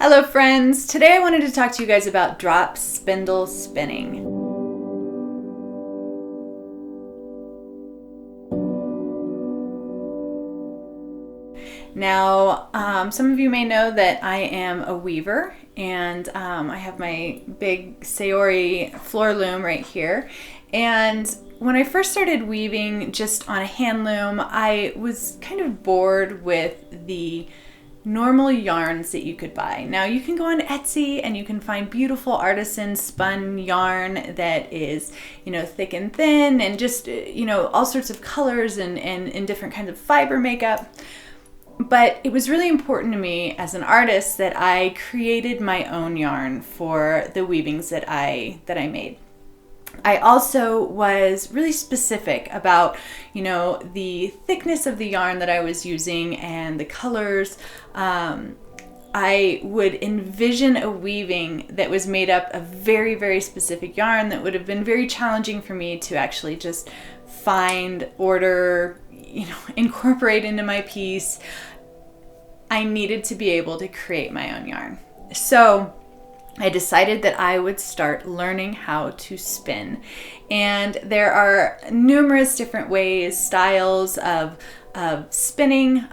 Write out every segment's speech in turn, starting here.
Hello friends! Today I wanted to talk to you guys about drop spindle spinning. Now, some of you may know that I am a weaver and I have my big Saori floor loom right here. And when I first started weaving just on a hand loom, I was kind of bored with the normal yarns that you could buy. Now you can go on Etsy and you can find beautiful artisan spun yarn that is, thick and thin and just, all sorts of colors and different kinds of fiber makeup. But it was really important to me as an artist that I created my own yarn for the weavings that I made. I also was really specific about, the thickness of the yarn that I was using and the colors. I would envision a weaving that was made up of very, very specific yarn that would have been very challenging for me to actually just find, order, incorporate into my piece. I needed to be able to create my own yarn. So I decided that I would start learning how to spin. And there are numerous different ways, styles of spinning.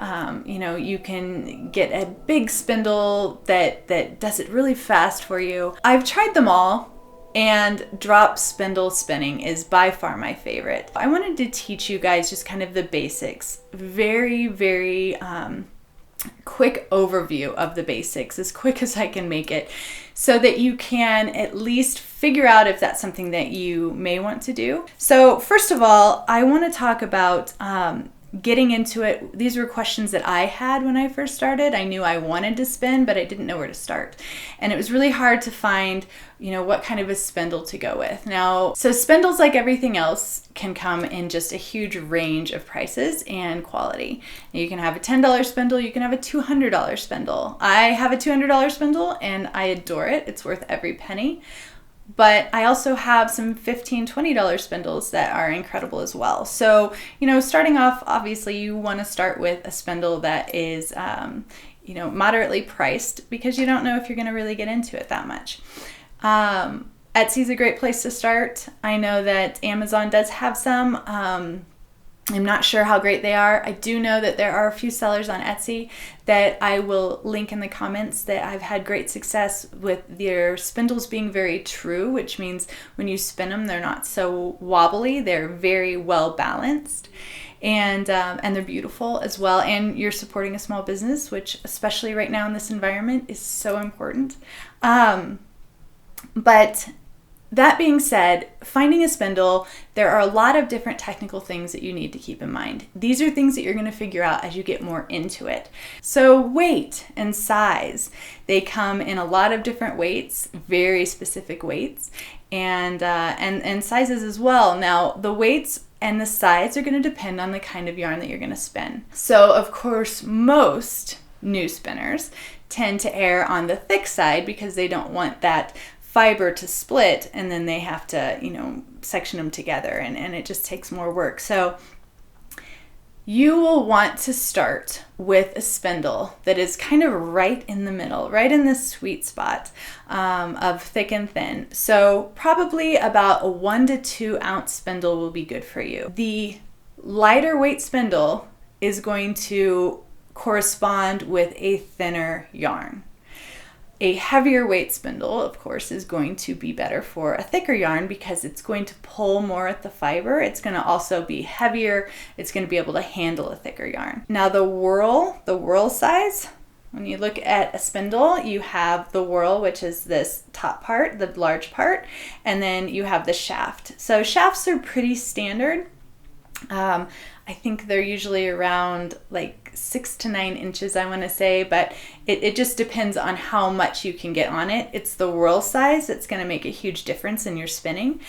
You can get a big spindle that does it really fast for you. I've tried them all, and drop spindle spinning is by far my favorite. I wanted to teach you guys just kind of the basics. Very, very quick overview of the basics, as quick as I can make it, so that you can at least figure out if that's something that you may want to do. So first of all, I want to talk about getting into it. These were questions that I had when I first started. I knew I wanted to spin, but I didn't know where to start. And it was really hard to find, what kind of a spindle to go with. Now, so spindles, like everything else, can come in just a huge range of prices and quality. You can have a $10 spindle, you can have a $200 spindle. I have a $200 spindle and I adore it. It's worth every penny. But I also have some $15, $20 spindles that are incredible as well. So, starting off, obviously you want to start with a spindle that is, moderately priced, because you don't know if you're going to really get into it that much. Etsy's a great place to start. I know that Amazon does have some. I'm not sure how great they are. I do know that there are a few sellers on Etsy that I will link in the comments that I've had great success with their spindles being very true, which means when you spin them, they're not so wobbly. They're very well balanced, and they're beautiful as well. And you're supporting a small business, which especially right now in this environment is so important. But that being said, finding a spindle, there are a lot of different technical things that you need to keep in mind. These are things that you're going to figure out as you get more into it. So weight and size, they come in a lot of different weights, very specific weights, and sizes as well. Now, the weights and the size are going to depend on the kind of yarn that you're going to spin. So, of course, most new spinners tend to err on the thick side because they don't want that fiber to split, and then they have to, section them together, and it just takes more work. So you will want to start with a spindle that is kind of right in the middle, right in this sweet spot of thick and thin. So probably about a 1 to 2 ounce spindle will be good for you. The lighter weight spindle is going to correspond with a thinner yarn. A heavier weight spindle, of course, is going to be better for a thicker yarn because it's going to pull more at the fiber. It's going to also be heavier. It's going to be able to handle a thicker yarn. Now the whirl size, when you look at a spindle, you have the whirl, which is this top part, the large part, and then you have the shaft. So shafts are pretty standard. I think they're usually around like 6 to 9 inches, I want to say, but it just depends on how much you can get on it. It's the whirl size that's going to make a huge difference in your spinning.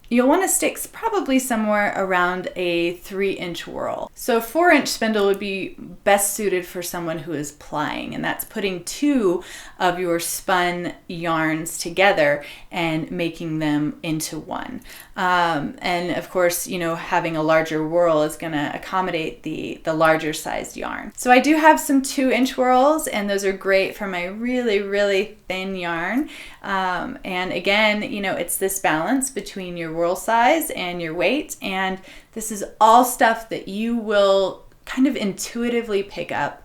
you'll want to stick probably somewhere around a 3-inch whirl. So a 4-inch spindle would be best suited for someone who is plying, and that's putting 2 of your spun yarns together and making them into one. And of course, you know, having a larger whirl is going to accommodate the larger sized yarn. So I do have some 2-inch whirls, and those are great for my really, really thin yarn. And again, you know, it's this balance between your whirl size and your weight, and this is all stuff that you will kind of intuitively pick up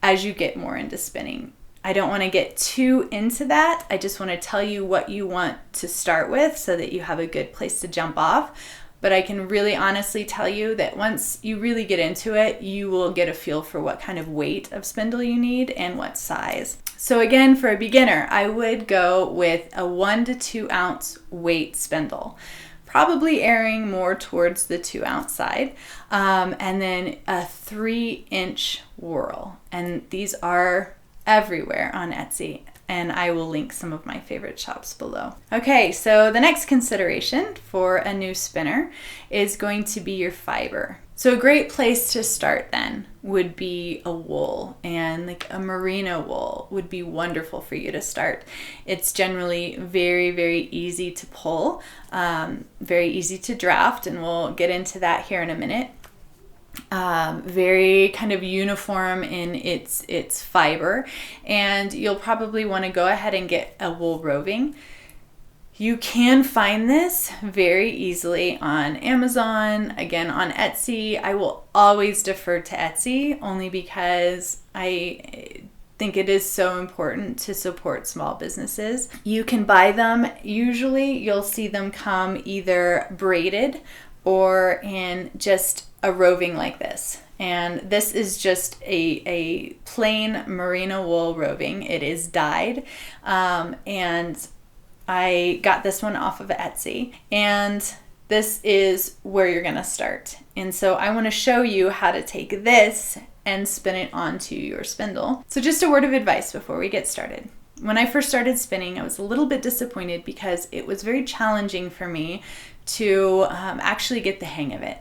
as you get more into spinning. I don't want to get too into that. I just want to tell you what you want to start with so that you have a good place to jump off. But I can really honestly tell you that once you really get into it, you will get a feel for what kind of weight of spindle you need and what size. So again, for a beginner, I would go with a 1 to 2 ounce weight spindle, probably erring more towards the 2 ounce side, and then a 3-inch whirl. And these are everywhere on Etsy, and I will link some of my favorite shops below. Okay, so the next consideration for a new spinner is going to be your fiber. So a great place to start then would be a wool, and like a merino wool would be wonderful for you to start. It's generally very, very easy to pull, very easy to draft, and we'll get into that here in a minute. Very kind of uniform in its fiber, and you'll probably want to go ahead and get a wool roving. You can find this very easily on Amazon, again on Etsy. I will always defer to Etsy only because I think it is so important to support small businesses. You can buy them. Usually you'll see them come either braided or in just a roving like this. And this is just a plain merino wool roving. It is dyed, and I got this one off of Etsy, and this is where you're gonna start. And so I wanna show you how to take this and spin it onto your spindle. So just a word of advice before we get started. When I first started spinning, I was a little bit disappointed because it was very challenging for me to actually get the hang of it.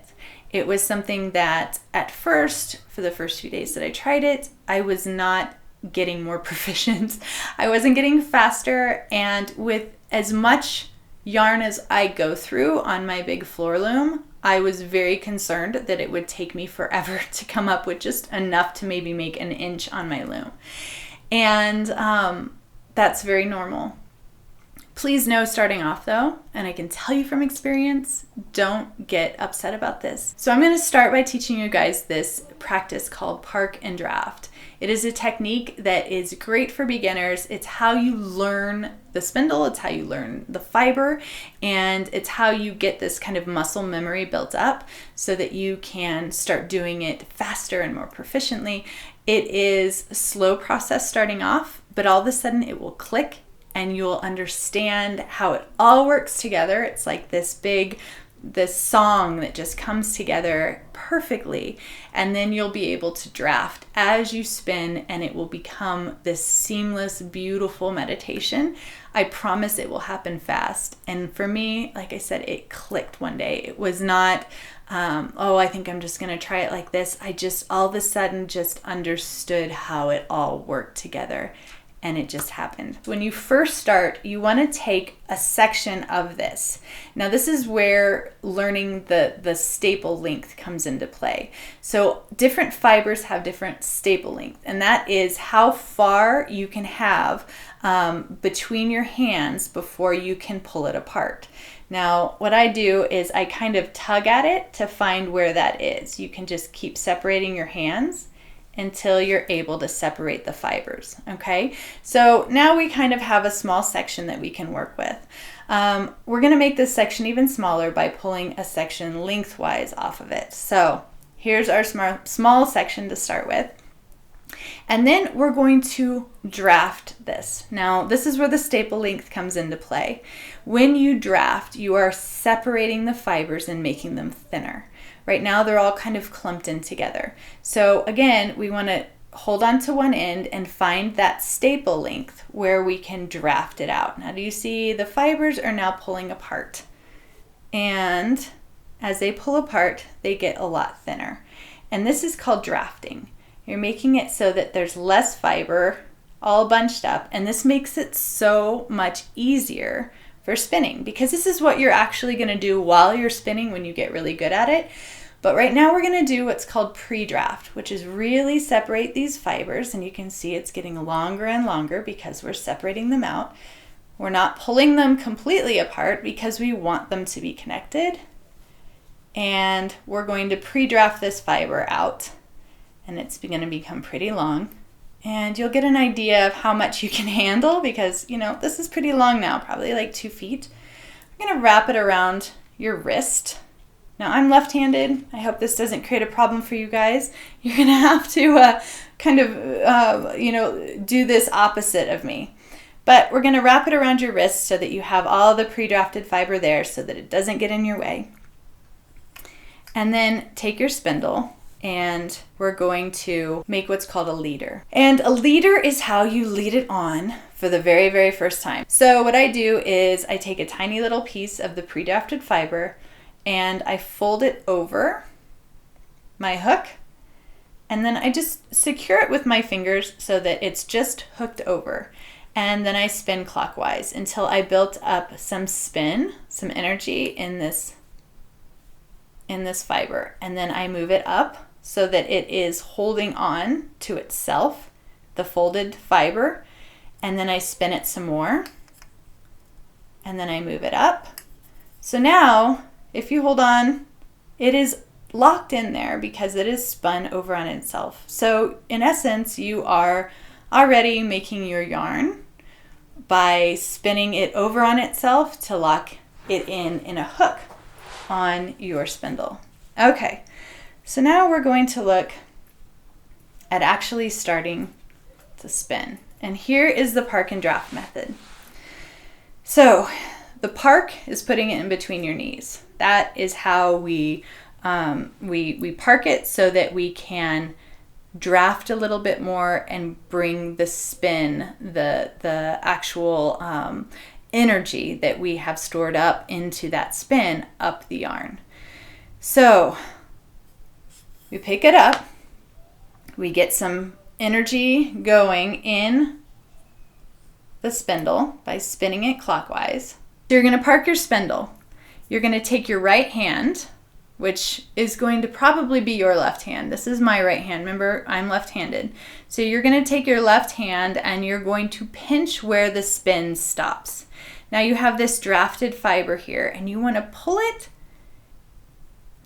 It was something that at first, for the first few days that I tried it, I was not getting more proficient. I wasn't getting faster, and with as much yarn as I go through on my big floor loom, I was very concerned that it would take me forever to come up with just enough to maybe make an inch on my loom. And that's very normal. Please know starting off though, and I can tell you from experience, don't get upset about this. So I'm going to start by teaching you guys this practice called park and draft. It is a technique that is great for beginners. It's how you learn the spindle, it's how you learn the fiber, and it's how you get this kind of muscle memory built up so that you can start doing it faster and more proficiently. It is a slow process starting off, but all of a sudden it will click and you'll understand how it all works together. It's like this song that just comes together perfectly, and then you'll be able to draft as you spin, and it will become this seamless, beautiful meditation. I promise it will happen fast. And for me, like I said, it clicked one day. It was not, I think I'm just gonna try it like this. I just all of a sudden just understood how it all worked together. And it just happened. When you first start, you want to take a section of this. Now this is where learning the staple length comes into play. So different fibers have different staple length, and that is how far you can have between your hands before you can pull it apart. Now what I do is I kind of tug at it to find where that is. You can just keep separating your hands until you're able to separate the fibers, okay? So now we kind of have a small section that we can work with. We're gonna make this section even smaller by pulling a section lengthwise off of it. So here's our small section to start with. And then we're going to draft this. Now, this is where the staple length comes into play. When you draft, you are separating the fibers and making them thinner. Right now, they're all kind of clumped in together. So again, we want to hold on to one end and find that staple length where we can draft it out. Now, do you see the fibers are now pulling apart? and as they pull apart, they get a lot thinner. And this is called drafting. You're making it so that there's less fiber all bunched up, and this makes it so much easier for spinning, because this is what you're actually going to do while you're spinning when you get really good at it. But right now we're going to do what's called pre-draft, which is really separate these fibers, and you can see it's getting longer and longer because we're separating them out. We're not pulling them completely apart because we want them to be connected. And we're going to pre-draft this fiber out, and it's going to become pretty long. And you'll get an idea of how much you can handle because, this is pretty long now, probably like 2 feet. I'm going to wrap it around your wrist. Now, I'm left-handed. I hope this doesn't create a problem for you guys. You're going to have to do this opposite of me. But we're going to wrap it around your wrist so that you have all the pre-drafted fiber there so that it doesn't get in your way. And then take your spindle, and we're going to make what's called a leader. And a leader is how you lead it on for the very, very first time. So what I do is I take a tiny little piece of the pre-drafted fiber and I fold it over my hook, and then I just secure it with my fingers so that it's just hooked over. And then I spin clockwise until I built up some spin, some energy in this fiber. And then I move it up so that it is holding on to itself, the folded fiber. And then I spin it some more. And then I move it up. So now, if you hold on, it is locked in there because it is spun over on itself. So in essence, you are already making your yarn by spinning it over on itself to lock it in a hook on your spindle. Okay, so now we're going to look at actually starting to spin. And here is the park and draft method. So the park is putting it in between your knees. That is how we park it so that we can draft a little bit more and bring the spin, the actual energy that we have stored up into that spin up the yarn. So we pick it up, we get some energy going in the spindle by spinning it clockwise. So you're going to park your spindle. You're going to take your right hand, which is going to probably be your left hand. This is my right hand. Remember, I'm left-handed. So you're going to take your left hand and you're going to pinch where the spin stops. Now you have this drafted fiber here and you want to pull it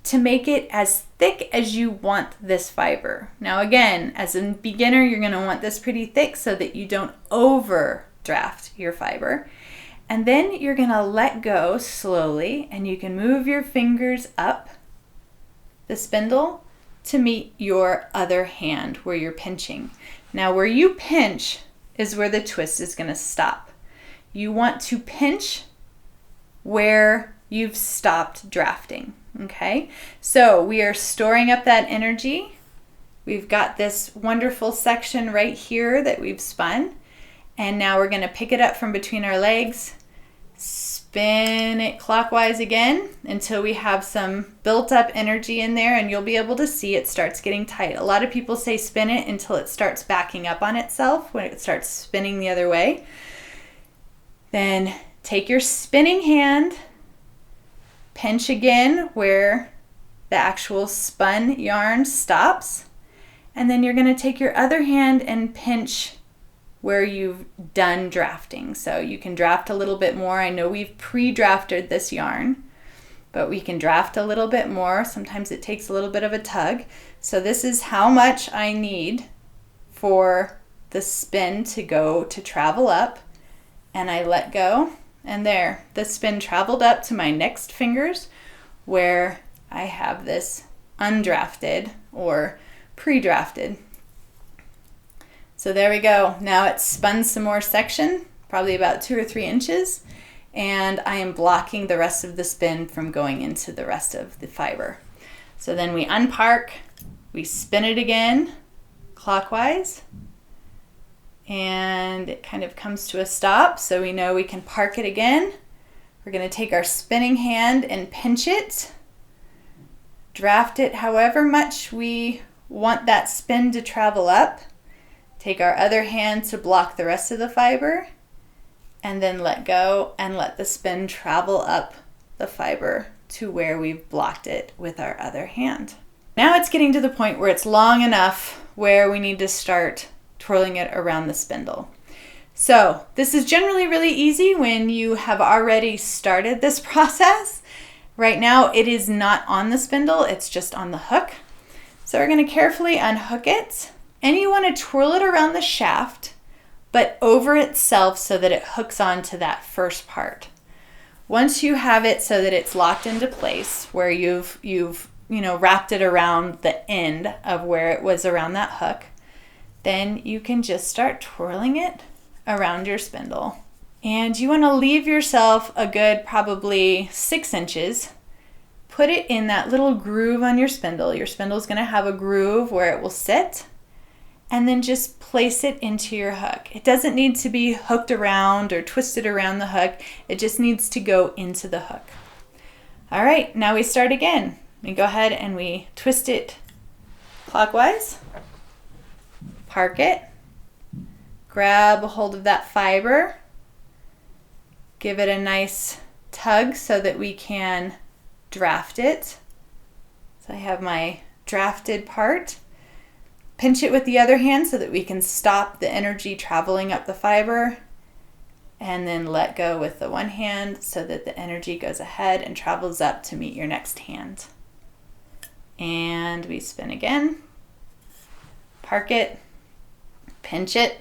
to make it as thick as you want this fiber. Now again, as a beginner, you're going to want this pretty thick so that you don't overdraft your fiber. And then you're going to let go slowly, and you can move your fingers up the spindle to meet your other hand where you're pinching. Now where you pinch is where the twist is going to stop. You want to pinch where you've stopped drafting, okay? So we are storing up that energy. We've got this wonderful section right here that we've spun, and now we're going to pick it up from between our legs, spin it clockwise again until we have some built up energy in there, and you'll be able to see it starts getting tight. A lot of people say spin it until it starts backing up on itself, when it starts spinning the other way. Then take your spinning hand, pinch again where the actual spun yarn stops, and then you're going to take your other hand and pinch where you've done drafting. So you can draft a little bit more. I know we've pre-drafted this yarn, but we can draft a little bit more. Sometimes it takes a little bit of a tug. So this is how much I need for the spin to travel up, and I let go, and there, the spin traveled up to my next fingers where I have this undrafted or pre-drafted. So there we go. Now it's spun some more section, probably about 2 or 3 inches, and I am blocking the rest of the spin from going into the rest of the fiber. So then we unpark, we spin it again clockwise, and it kind of comes to a stop, so we know we can park it again, We're going to take our spinning hand and pinch it, draft it however much we want that spin to travel up. Take our other hand to block the rest of the fiber, and then let go and let the spin travel up the fiber to where we've blocked it with our other hand. Now it's getting to the point where it's long enough where we need to start twirling it around the spindle. So this is generally really easy when you have already started this process. Right now it is not on the spindle, it's just on the hook. So we're going to carefully unhook it, and you want to twirl it around the shaft, but over itself so that it hooks onto that first part. Once you have it so that it's locked into place, where you've wrapped it around the end of where it was around that hook, then you can just start twirling it around your spindle. And you want to leave yourself a good probably 6 inches. Put it in that little groove on your spindle. Your spindle's going to have a groove where it will sit, and then just place it into your hook. It doesn't need to be hooked around or twisted around the hook. It just needs to go into the hook. All right, now we start again. We go ahead and we twist it clockwise, park it, grab a hold of that fiber, give it a nice tug so that we can draft it. So I have my drafted part. Pinch it with the other hand so that we can stop the energy traveling up the fiber, and then let go with the one hand so that the energy goes ahead and travels up to meet your next hand. And we spin again, park it, pinch it,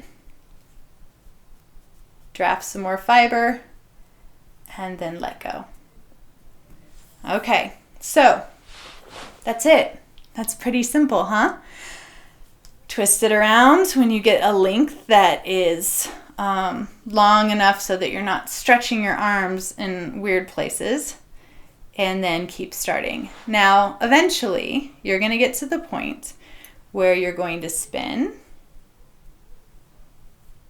draft some more fiber, and then let go. Okay, so that's it. That's pretty simple, huh? Twist it around when you get a length that is long enough so that you're not stretching your arms in weird places, and then keep starting. Now, eventually, you're going to get to the point where you're going to spin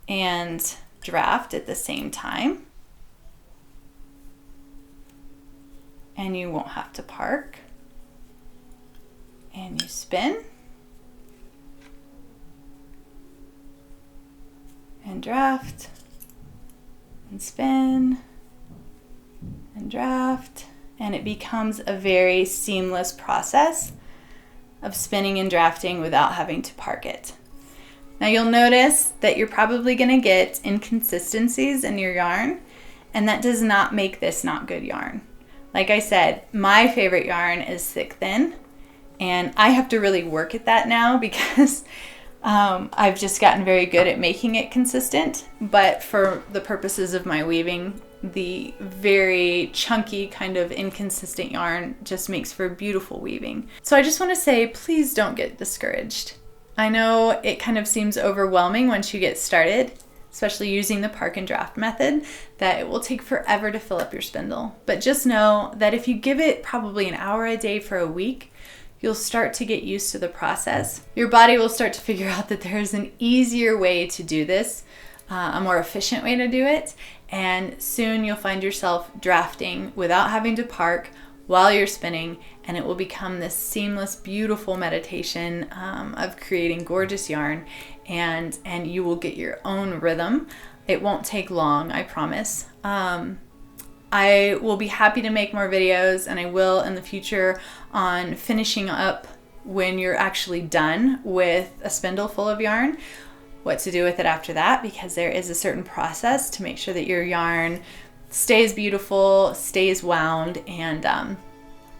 and draft at the same time, and you won't have to park, and you spin and draft and spin and draft, and it becomes a very seamless process of spinning and drafting without having to park it. Now you'll notice that you're probably going to get inconsistencies in your yarn, and that does not make this not good yarn. Like I said, my favorite yarn is thick thin, and I have to really work at that now because I've just gotten very good at making it consistent, but for the purposes of my weaving, the very chunky kind of inconsistent yarn just makes for beautiful weaving. So I just want to say, please don't get discouraged. I know it kind of seems overwhelming once you get started, especially using the park and draft method, that it will take forever to fill up your spindle. But just know that if you give it probably an hour a day for a week, you'll start to get used to the process. Your body will start to figure out that there's an easier way to do this, a more efficient way to do it, and soon you'll find yourself drafting without having to park while you're spinning, and it will become this seamless, beautiful meditation of creating gorgeous yarn, and you will get your own rhythm. It won't take long, I promise. I will be happy to make more videos, and I will in the future, on finishing up when you're actually done with a spindle full of yarn, what to do with it after that, because there is a certain process to make sure that your yarn stays beautiful, stays wound, and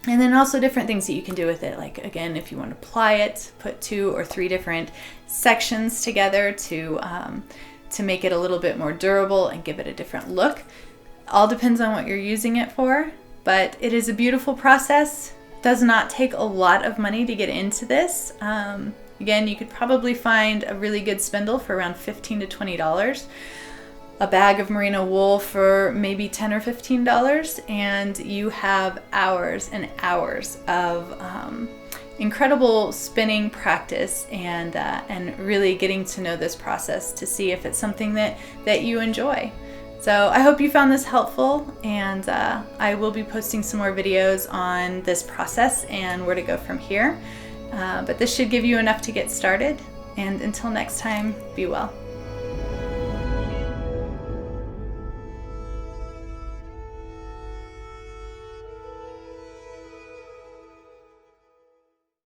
then also different things that you can do with it. Like, again, if you want to ply it, put 2 or 3 different sections together to make it a little bit more durable and give it a different look. All depends on what you're using it for, but it is a beautiful process. Does not take a lot of money to get into this. Again, you could probably find a really good spindle for around $15 to $20, a bag of merino wool for maybe $10 or $15, and you have hours and hours of incredible spinning practice and really getting to know this process to see if it's something that you enjoy. So I hope you found this helpful, and I will be posting some more videos on this process and where to go from here. But this should give you enough to get started. And until next time, be well.